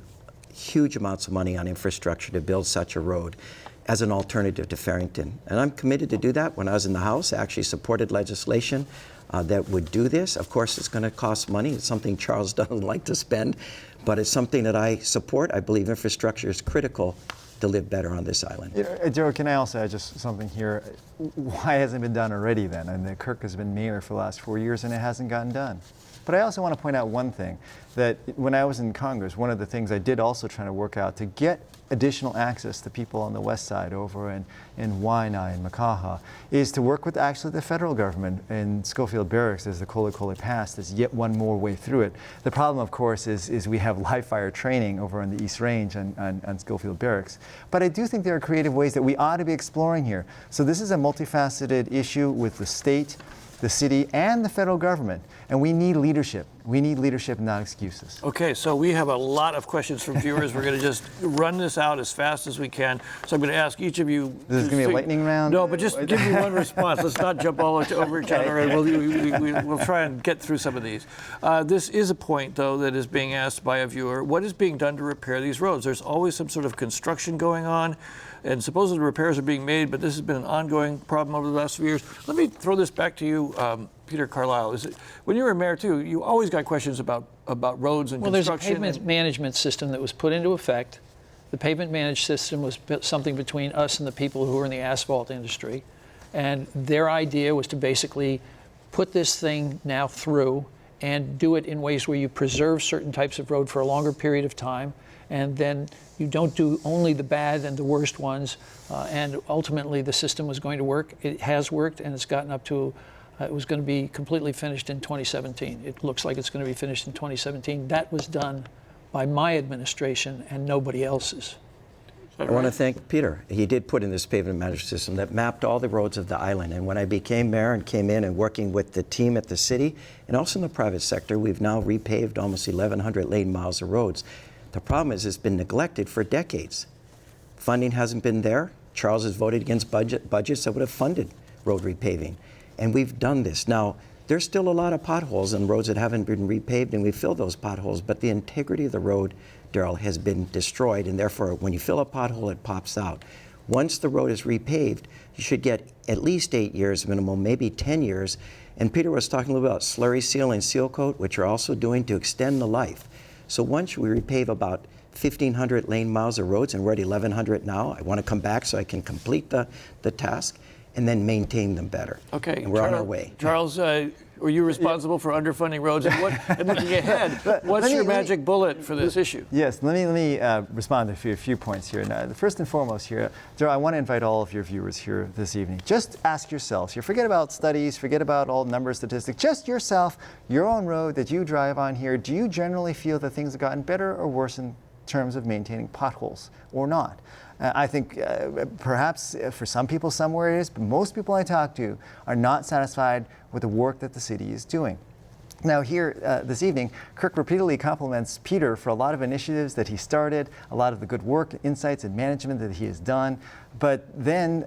huge amounts of money on infrastructure to build such a road as an alternative to Farrington. And I'm committed to do that. When I was in the House, I actually supported legislation that would do this. Of course, it's going to cost money. It's something Charles doesn't like to spend, but it's something that I support. I believe infrastructure is critical to live better on this island. Joe, can I also add just something here? Why hasn't it been done already then? And Kirk has been mayor for the last 4 years and it hasn't gotten done. But I also want to point out one thing, that when I was in Congress, one of the things I did also try to work out to get additional access to people on the west side over in Waianae and Makaha is to work with actually the federal government in Schofield Barracks as the Kolekole Pass. There's yet one more way through it. The problem, of course, is we have live fire training over on the East Range on Schofield Barracks. But I do think there are creative ways that we ought to be exploring here. So this is a multifaceted issue with the state, the city, and the federal government. And we need leadership. We need leadership, not excuses. Okay, so we have a lot of questions from viewers. We're going to just run this out as fast as we can. So I'm going to ask each of you. This is going to be a lightning round? No, but just give me one response. Let's not jump all over each other, and we'll try and get through some of these. This is a point, though, that is being asked by a viewer. What is being done to repair these roads? There's always some sort of construction going on, and supposedly repairs are being made, but this has been an ongoing problem over the last few years. Let me throw this back to you, Peter Carlisle. When you were mayor, too, you always got questions about roads and construction. Well, there's a pavement management system that was put into effect. The pavement management system was something between us and the people who are in the asphalt industry. And their idea was to basically put this thing now through and do it in ways where you preserve certain types of road for a longer period of time, and then you don't do only the bad and the worst ones, and ultimately the system was going to work. It has worked, and it's gotten up to, it was going to be completely finished in 2017. It looks like it's going to be finished in 2017. That was done by my administration and nobody else's. I want to thank Peter. He did put in this pavement management system that mapped all the roads of the island. And when I became mayor and came in and working with the team at the city and also in the private sector, we've now repaved almost 1,100 lane miles of roads. The problem is it's been neglected for decades. Funding hasn't been there. Charles has voted against budgets that would have funded road repaving. And we've done this. Now, there's still a lot of potholes in roads that haven't been repaved, and we fill those potholes, but the integrity of the road, Daryl, has been destroyed, and therefore when you fill a pothole, it pops out. Once the road is repaved, you should get at least 8 years minimum, maybe 10 years. And Peter was talking a little about slurry seal and seal coat, which we're also doing to extend the life. So once we repave about 1,500 lane miles of roads, and we're at 1,100 now, I want to come back so I can complete the task and then maintain them better. Okay, and we're on our way. Charles, were you responsible for underfunding roads? And looking ahead, what's your magic bullet for this issue? Yes, let me respond to a few points here. Now, first and foremost here, Daryl, I want to invite all of your viewers here this evening. Just ask yourselves here, forget about studies, forget about all numbers, statistics, just yourself, your own road that you drive on here. Do you generally feel that things have gotten better or worse in terms of maintaining potholes or not? I think perhaps for some people somewhere it is, but most people I talk to are not satisfied with the work that the city is doing. Now here this evening, Kirk repeatedly compliments Peter for a lot of initiatives that he started, a lot of the good work, insights, and management that he has done. But then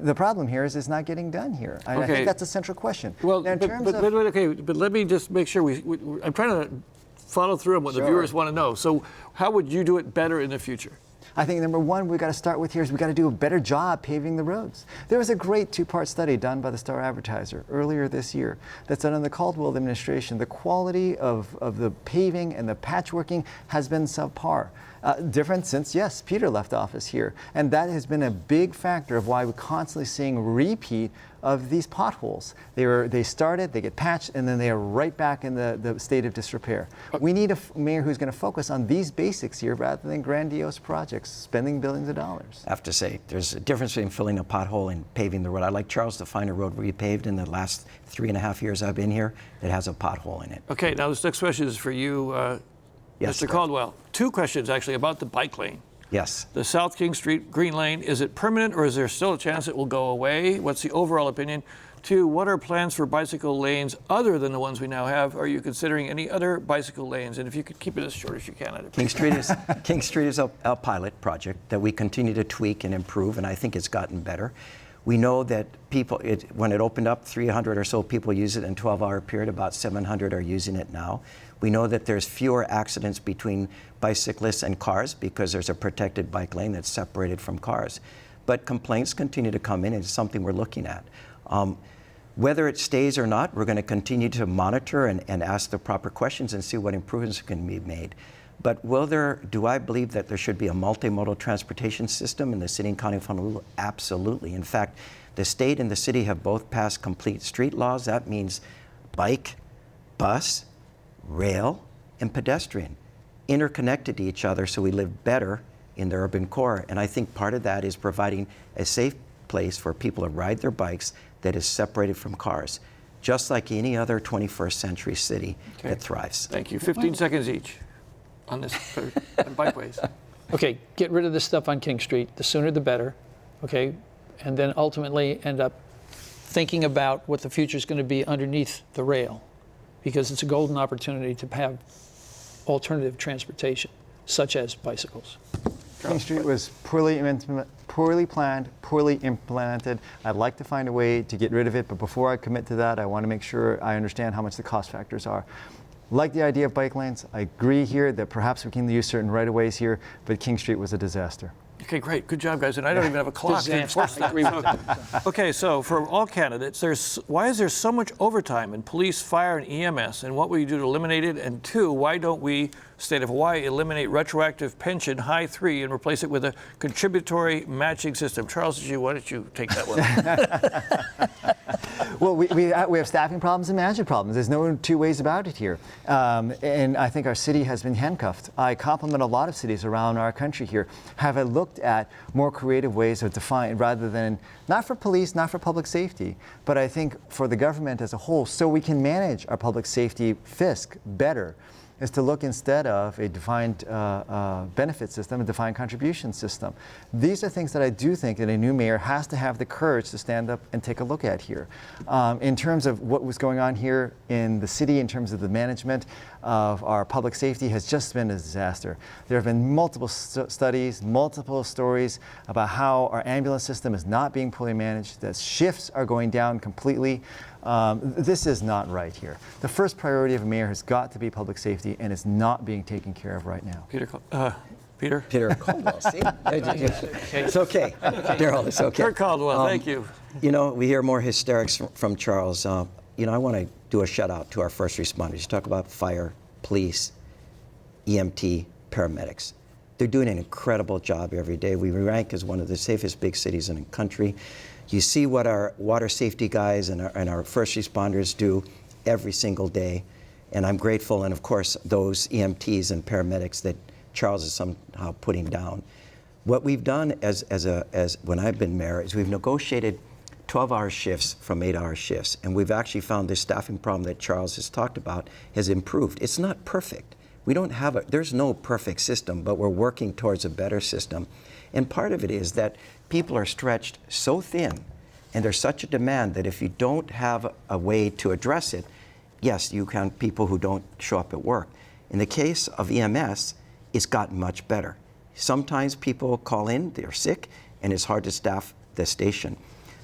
the problem here is it's not getting done here. I think that's a central question. Well, now, but let me just make sure I'm trying to follow through on what the viewers want to know. So how would you do it better in the future? I think number one we've got to start with here is we've got to do a better job paving the roads. There was a great two-part study done by the Star Advertiser earlier this year that's done in the Caldwell administration. The quality of the paving and the patchworking has been subpar. Different since, yes, Peter left office here. And that has been a big factor of why we're constantly seeing repeat of these potholes. They started, they get patched, and then they are right back in the state of disrepair. We need a mayor who's going to focus on these basics here rather than grandiose projects, spending billions of dollars. I have to say, there's a difference between filling a pothole and paving the road. I'd like Charles to find a road repaved in the last 3.5 years I've been here that has a pothole in it. Okay, now this next question is for you, Yes, Mr. Caldwell. Two questions actually about the bike lane. Yes. The South King Street Green Lane, is it permanent or is there still a chance it will go away? What's the overall opinion? Two, what are plans for bicycle lanes other than the ones we now have? Are you considering any other bicycle lanes? And if you could keep it as short as you can, I'd appreciate it. King Street is a pilot project that we continue to tweak and improve, and I think it's gotten better. We know that people, when it opened up, 300 or so people use it in a 12-hour period. About 700 are using it now. We know that there's fewer accidents between bicyclists and cars because there's a protected bike lane that's separated from cars. But complaints continue to come in, and it's something we're looking at. Whether it stays or not, we're going to continue to monitor and ask the proper questions and see what improvements can be made. But do I believe that there should be a multimodal transportation system in the city and county of Honolulu? Absolutely. In fact, the state and the city have both passed complete street laws. That means bike, bus, rail, and pedestrian, interconnected to each other so we live better in the urban core. And I think part of that is providing a safe place for people to ride their bikes that is separated from cars, just like any other 21st century city that thrives. Thank you. 15 seconds each on this on bikeways. Okay, get rid of this stuff on King Street. The sooner the better, okay? And then ultimately end up thinking about what the future is going to be underneath the rail, because it's a golden opportunity to have alternative transportation, such as bicycles. King Street was poorly planned, poorly implemented. I'd like to find a way to get rid of it, but before I commit to that, I want to make sure I understand how much the cost factors are. Like the idea of bike lanes, I agree here that perhaps we can use certain right-of-ways here, but King Street was a disaster. Okay, great. Good job, guys. And I don't even have a clock to enforce that. Okay, so for all candidates, why is there so much overtime in police, fire, and EMS? And what will you do to eliminate it? And two, why don't we, state of Hawaii, eliminate retroactive pension high 3 and replace it with a contributory matching system? Charles, why don't you take that one? Well, we have staffing problems and management problems. There's no two ways about it here. And I think our city has been handcuffed. I compliment a lot of cities around our country here. Have looked at more creative ways of defining, rather than, not for police, not for public safety, but I think for the government as a whole, so we can manage our public safety fisc better, is to look instead of a defined benefit system, a defined contribution system. These are things that I do think that a new mayor has to have the courage to stand up and take a look at here. In terms of what was going on here in the city, in terms of the management of our public safety, has just been a disaster. There have been multiple studies, multiple stories about how our ambulance system is not being fully managed, that shifts are going down completely. This is not right here. The first priority of a mayor has got to be public safety, and it's not being taken care of right now. Peter? Peter Caldwell, see? It's okay. Daryl, it's okay. Kurt Caldwell, thank you. You know, we hear more hysterics from Charles. You know, I want to do a shout out to our first responders. You talk about fire, police, EMT, paramedics. They're doing an incredible job every day. We rank as one of the safest big cities in the country. You see what our water safety guys and our first responders do every single day. And I'm grateful, and of course, those EMTs and paramedics that Charles is somehow putting down. What we've done as when I've been mayor is we've negotiated 12-hour shifts from 8-hour shifts. And we've actually found this staffing problem that Charles has talked about has improved. It's not perfect. We don't have there's no perfect system, but we're working towards a better system. And part of it is that people are stretched so thin, and there's such a demand that if you don't have a way to address it, yes, you can people who don't show up at work. In the case of EMS, it's gotten much better. Sometimes people call in, they're sick, and it's hard to staff the station.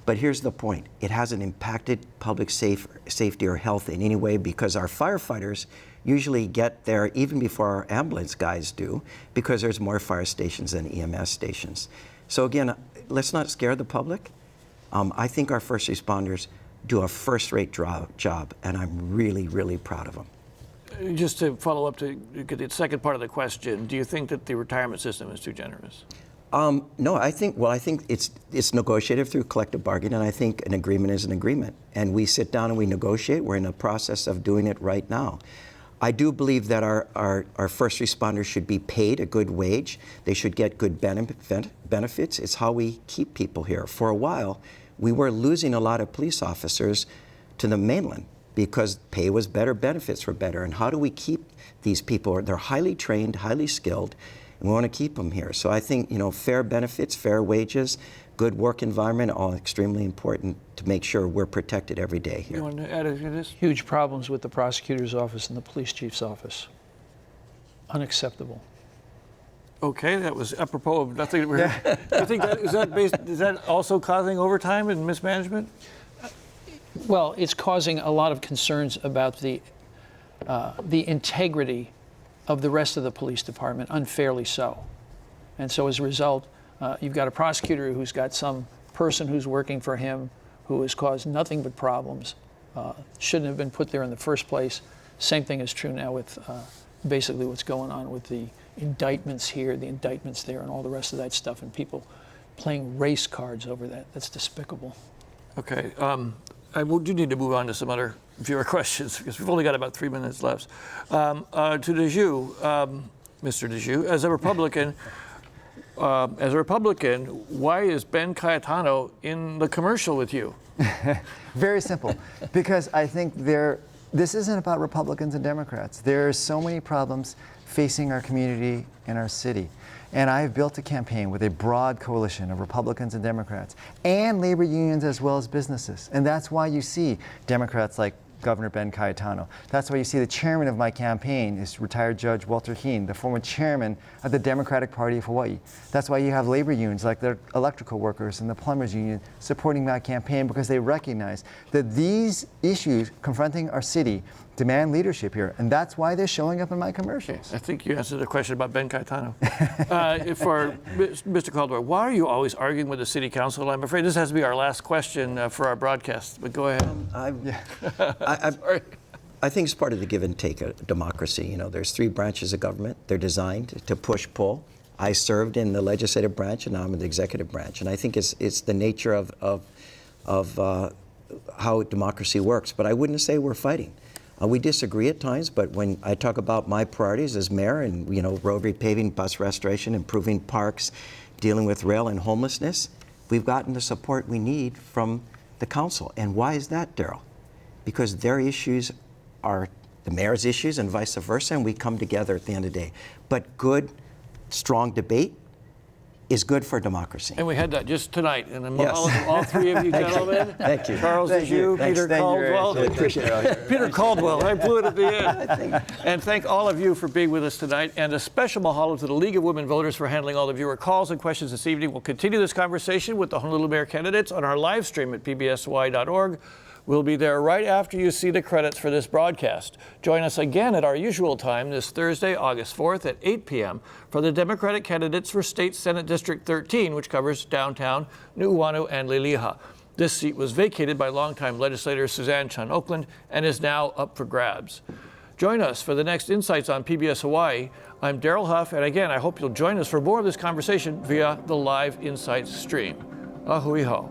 But here's the point. It hasn't impacted public safety or health in any way, because our firefighters usually get there even before our ambulance guys do, because there's more fire stations than EMS stations. So again, let's not scare the public. I think our first responders do a first-rate job, and I'm really, really proud of them. Just to follow up to get the second part of the question, do you think that the retirement system is too generous? No, I think it's negotiated through collective bargaining, and I think an agreement is an agreement. And we sit down and we negotiate. We're in the process of doing it right now. I do believe that our first responders should be paid a good wage. They should get good benefits. It's how we keep people here. For a while, we were losing a lot of police officers to the mainland because pay was better, benefits were better. And how do we keep these people? They're highly trained, highly skilled, and we want to keep them here. So I think, fair benefits, fair wages, good work environment, all extremely important to make sure we're protected every day here. You want to add to this? Huge problems with the prosecutor's office and the police chief's office. Unacceptable. Okay, that was apropos of nothing. You think is that also causing overtime and mismanagement? Well, it's causing a lot of concerns about the integrity of the rest of the police department, unfairly so. And so as a result, you've got a prosecutor who's got some person who's working for him who has caused nothing but problems, shouldn't have been put there in the first place. Same thing is true now with basically what's going on with the indictments here, the indictments there, and all the rest of that stuff, and people playing race cards over that. That's despicable. Okay, I do need to move on to some other viewer questions because we've only got about 3 minutes left. To Dejoux, Mr. Dejoux, as a Republican, why is Ben Cayetano in the commercial with you? Very simple, because I think this isn't about Republicans and Democrats. There are so many problems facing our community and our city. And I've built a campaign with a broad coalition of Republicans and Democrats and labor unions as well as businesses. And that's why you see Democrats like Governor Ben Cayetano. That's why you see the chairman of my campaign is retired Judge Walter Heen, the former chairman of the Democratic Party of Hawaii. That's why you have labor unions like the electrical workers and the plumbers union supporting my campaign, because they recognize that these issues confronting our city demand leadership here, and that's why they're showing up in my commercials. I think you answered the question about Ben Cayetano. For Mr. Caldwell, why are you always arguing with the city council? I'm afraid this has to be our last question for our broadcast, but go ahead. I think it's part of the give and take of democracy. You know, there's 3 branches of government. They're designed to push-pull. I served in the legislative branch, and now I'm in the executive branch. And I think it's the nature of how democracy works. But I wouldn't say we're fighting. We disagree at times, but when I talk about my priorities as mayor and, you know, road repaving, bus restoration, improving parks, dealing with rail and homelessness, we've gotten the support we need from the council. And why is that, Daryl? Because their issues are the mayor's issues and vice versa, and we come together at the end of the day. But good, strong debate is good for democracy. And we had that just tonight. And Yes. all 3 of you gentlemen. Thank you. Charles Thank you. Dejoux, Thanks. Peter Thank you very Caldwell. much. Appreciate it. Peter Caldwell, I blew it at the end. And thank all of you for being with us tonight. And a special mahalo to the League of Women Voters for handling all the viewer calls and questions this evening. We'll continue this conversation with the Honolulu Mayor candidates on our live stream at pbshawaii.org. We'll be there right after you see the credits for this broadcast. Join us again at our usual time this Thursday, August 4th at 8 p.m. for the Democratic candidates for State Senate District 13, which covers downtown, Nu'uanu, and Liliha. This seat was vacated by longtime legislator Suzanne Chun Oakland and is now up for grabs. Join us for the next Insights on PBS Hawaii. I'm Daryl Huff, and again, I hope you'll join us for more of this conversation via the live Insights stream. Ahui ho.